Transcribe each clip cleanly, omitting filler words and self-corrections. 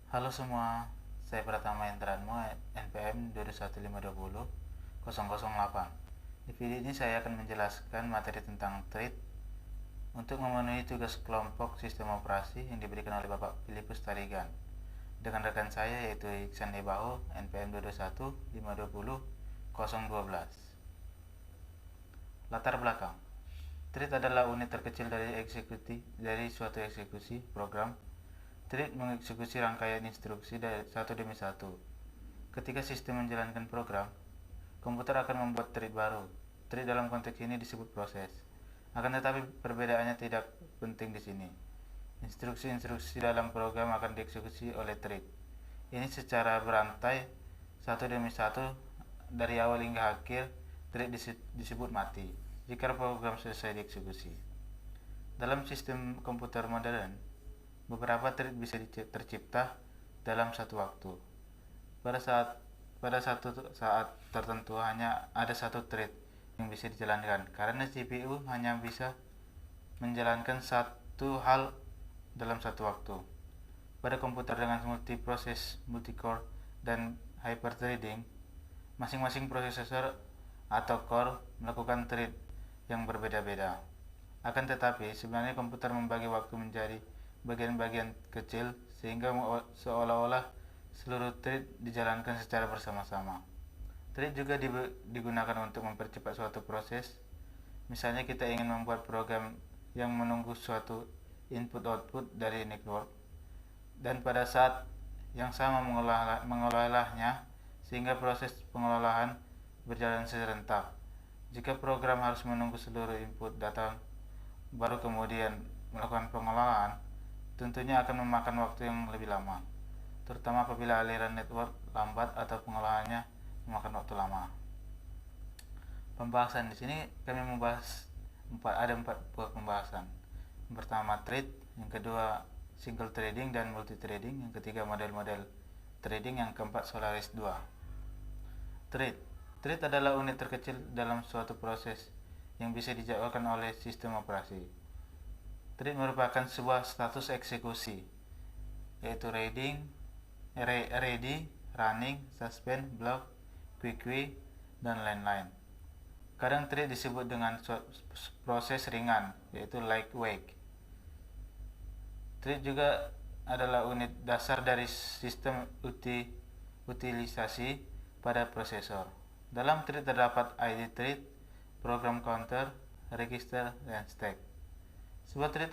Halo semua, saya Pratama Endranmo, NPM 21520 Di video ini saya akan menjelaskan materi tentang thread untuk memenuhi tugas kelompok sistem operasi yang diberikan oleh Bapak Filipus Tarigan dengan rekan saya yaitu Iksan Ebaho, NPM 21520 Latar belakang. Thread adalah unit terkecil dari suatu eksekusi program. Thread mengeksekusi rangkaian instruksi dari satu demi satu. Ketika sistem menjalankan program, komputer akan membuat thread baru. Thread dalam konteks ini disebut proses. Akan tetapi perbedaannya tidak penting di sini. Instruksi-instruksi dalam program akan dieksekusi oleh thread. Ini secara berantai satu demi satu dari awal hingga akhir. Thread disebut mati jika program selesai dieksekusi. Dalam sistem komputer modern, beberapa thread bisa tercipta dalam satu waktu. Pada satu saat tertentu hanya ada satu thread yang bisa dijalankan karena CPU hanya bisa menjalankan satu hal dalam satu waktu. Pada komputer dengan multiproses, multicore, dan hyperthreading, masing-masing prosesor atau core melakukan thread yang berbeda-beda. Akan tetapi, sebenarnya komputer membagi waktu menjadi bagian-bagian kecil sehingga seolah-olah seluruh thread dijalankan secara bersama-sama. Thread juga digunakan untuk mempercepat suatu proses. Misalnya kita ingin membuat program yang menunggu suatu input-output dari network dan pada saat yang sama mengolahnya sehingga proses pengolahan berjalan serentak. Jika program harus menunggu seluruh input datang baru kemudian melakukan pengolahan, tentunya akan memakan waktu yang lebih lama, terutama apabila aliran network lambat atau pengolahannya memakan waktu lama. Pembahasan di sini kami membahas empat buah pembahasan. Yang pertama thread, yang kedua single threading dan multi threading, yang ketiga model-model threading, yang keempat Solaris 2. Thread adalah unit terkecil dalam suatu proses yang bisa dijadwalkan oleh sistem operasi. Thread merupakan sebuah status eksekusi, yaitu ready, running, suspend, block, quick, dan lain-lain. Kadang thread disebut dengan proses ringan, yaitu lightweight. Thread juga adalah unit dasar dari sistem utilisasi pada prosesor. Dalam thread terdapat ID thread, program counter, register, dan stack. Sebuah thread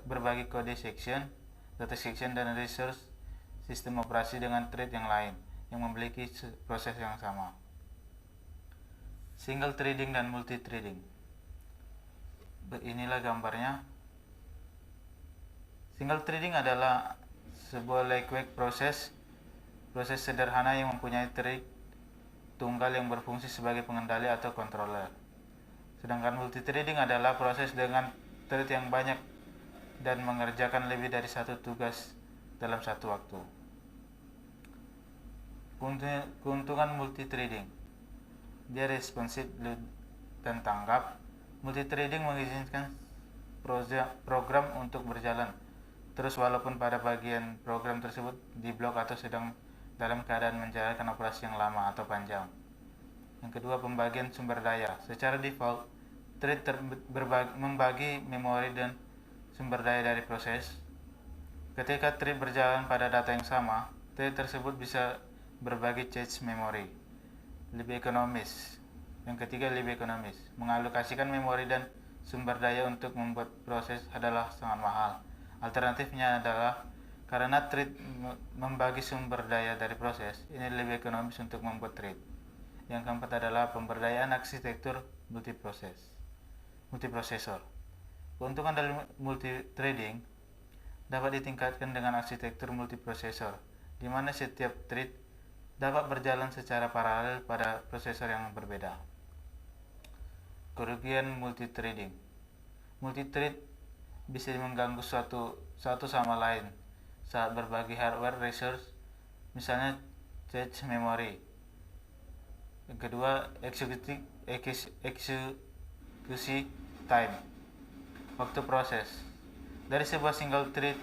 berbagi kode section, data section, dan resource sistem operasi dengan thread yang lain yang memiliki proses yang sama. Single threading dan multi threading. Inilah gambarnya. Single threading adalah sebuah lightweight proses sederhana yang mempunyai thread tunggal yang berfungsi sebagai pengendali atau controller. Sedangkan multithreading adalah proses dengan thread yang banyak dan mengerjakan lebih dari satu tugas dalam satu waktu. Keuntungan multithreading, dia responsif dan tanggap. Multithreading mengizinkan program untuk berjalan terus walaupun pada bagian program tersebut diblok atau sedang dalam keadaan menjalankan operasi yang lama atau panjang. Yang kedua, pembagian sumber daya. Secara default, thread membagi memori dan sumber daya dari proses. Ketika thread berjalan pada data yang sama, thread tersebut bisa berbagi cache memori. Lebih ekonomis. Yang ketiga, lebih ekonomis. Mengalokasikan memori dan sumber daya untuk membuat proses adalah sangat mahal. Alternatifnya adalah karena thread membagi sumber daya dari proses, ini lebih ekonomis untuk membuat thread. Yang keempat adalah pemberdayaan arsitektur multiprosesor. Keuntungan dari multithreading dapat ditingkatkan dengan arsitektur multiprosesor, di mana setiap thread dapat berjalan secara paralel pada prosesor yang berbeda. Kerugian multithreading. Multithread bisa mengganggu satu sama lain saat berbagi hardware resource, misalnya cache memori. Yang kedua, eksekusi time, waktu proses. Dari sebuah single thread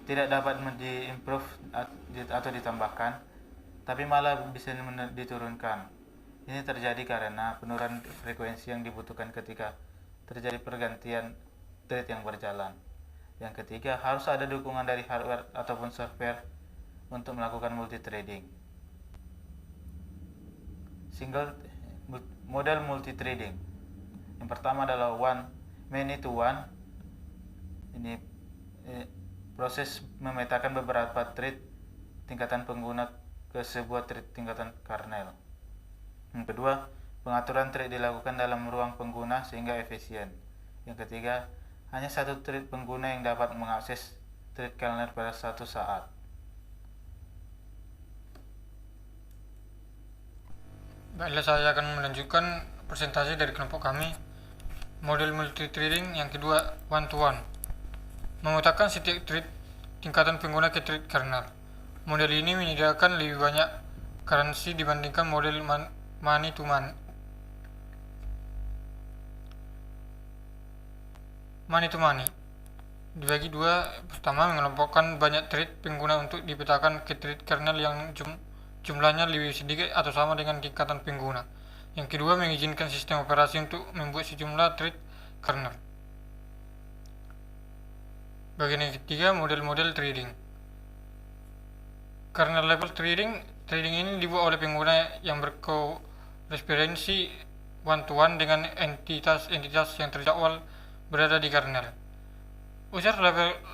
tidak dapat diimprove atau ditambahkan, tapi malah bisa diturunkan. Ini terjadi karena penurunan frekuensi yang dibutuhkan ketika terjadi pergantian thread yang berjalan. Yang ketiga, harus ada dukungan dari hardware ataupun software untuk melakukan multithreading. Model multithreading. Yang pertama adalah many to one. Ini proses memetakan beberapa thread tingkatan pengguna ke sebuah thread tingkatan kernel. Yang kedua, pengaturan thread dilakukan dalam ruang pengguna sehingga efisien. Yang ketiga, hanya satu thread pengguna yang dapat mengakses thread kernel pada satu saat. Baiklah, saya akan melanjutkan presentasi dari kelompok kami. Model multithreading yang kedua, one to one. Memetakan setiap thread tingkatan pengguna ke thread kernel. Model ini menyediakan lebih banyak currency dibandingkan model many to many. Dibagi dua. Pertama, mengelompokkan banyak thread pengguna untuk dipetakan ke thread kernel yang jumlahnya lebih sedikit atau sama dengan tingkatan pengguna. Yang kedua, mengizinkan sistem operasi untuk membuat sejumlah thread kernel. Bagian yang ketiga, model-model threading. Kernel level threading ini dibuat oleh pengguna yang berkorespondensi one-to-one dengan entitas yang terjadwal berada di kernel. User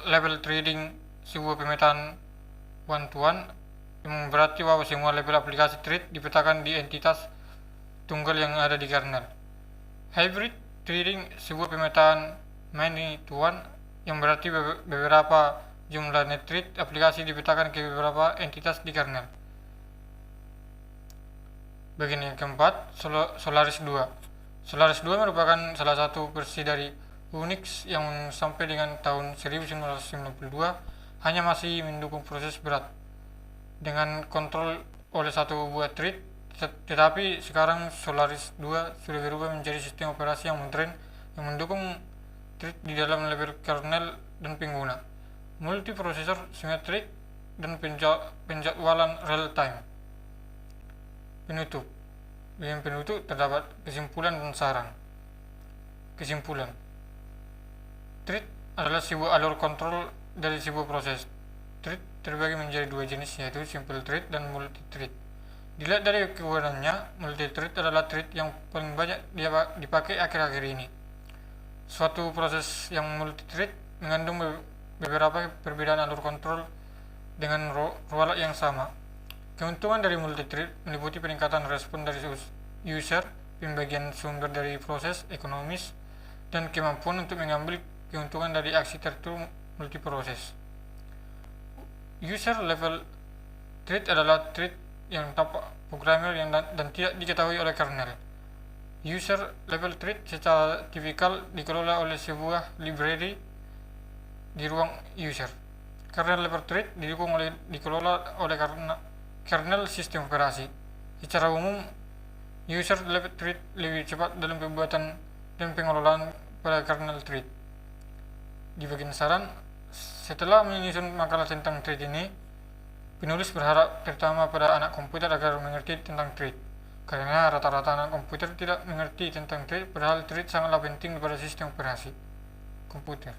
level threading sebuah pemetaan one-to-one yang berarti bahwa semua level aplikasi thread dipetakan di entitas tunggal yang ada di kernel. Hybrid threading sebuah pemetaan many to one yang berarti beberapa jumlah net thread aplikasi dipetakan ke beberapa entitas di kernel. Bagian yang keempat, Solaris 2. Solaris 2 merupakan salah satu versi dari Unix yang sampai dengan tahun 1992 hanya masih mendukung proses berat dengan kontrol oleh satu buah thread, tetapi sekarang Solaris 2 sudah berubah menjadi sistem operasi yang modern yang mendukung thread di dalam level kernel dan pengguna, multiprosesor simetrik, dan penjadwalan real time. Penutup. Bagian penutup terdapat kesimpulan dan saran. Kesimpulan. Thread adalah sebuah alur kontrol dari sebuah proses. Thread terbagi menjadi dua jenis, yaitu simple thread dan multi-thread. Dilihat dari kegunaannya, multi-thread adalah thread yang paling banyak dipakai akhir-akhir ini. Suatu proses yang multi-thread mengandung beberapa perbedaan alur kontrol dengan ruang yang sama. Keuntungan dari multi-thread meliputi peningkatan respon dari user, pembagian sumber dari proses ekonomis, dan kemampuan untuk mengambil keuntungan dari aksi tertentu multiproses. User level thread adalah thread yang tanpa programmer dan tidak diketahui oleh kernel. User level thread secara tipikal dikelola oleh sebuah library di ruang user. Kernel level thread dikelola oleh kernel sistem operasi. Secara umum, user level thread lebih cepat dalam pembuatan dan pengelolaan pada kernel thread. Di bagian saran, setelah menyusun makalah tentang thread ini, penulis berharap terutama pada anak komputer agar mengerti tentang thread, karena rata-rata anak komputer tidak mengerti tentang thread, padahal thread sangatlah penting pada sistem operasi komputer.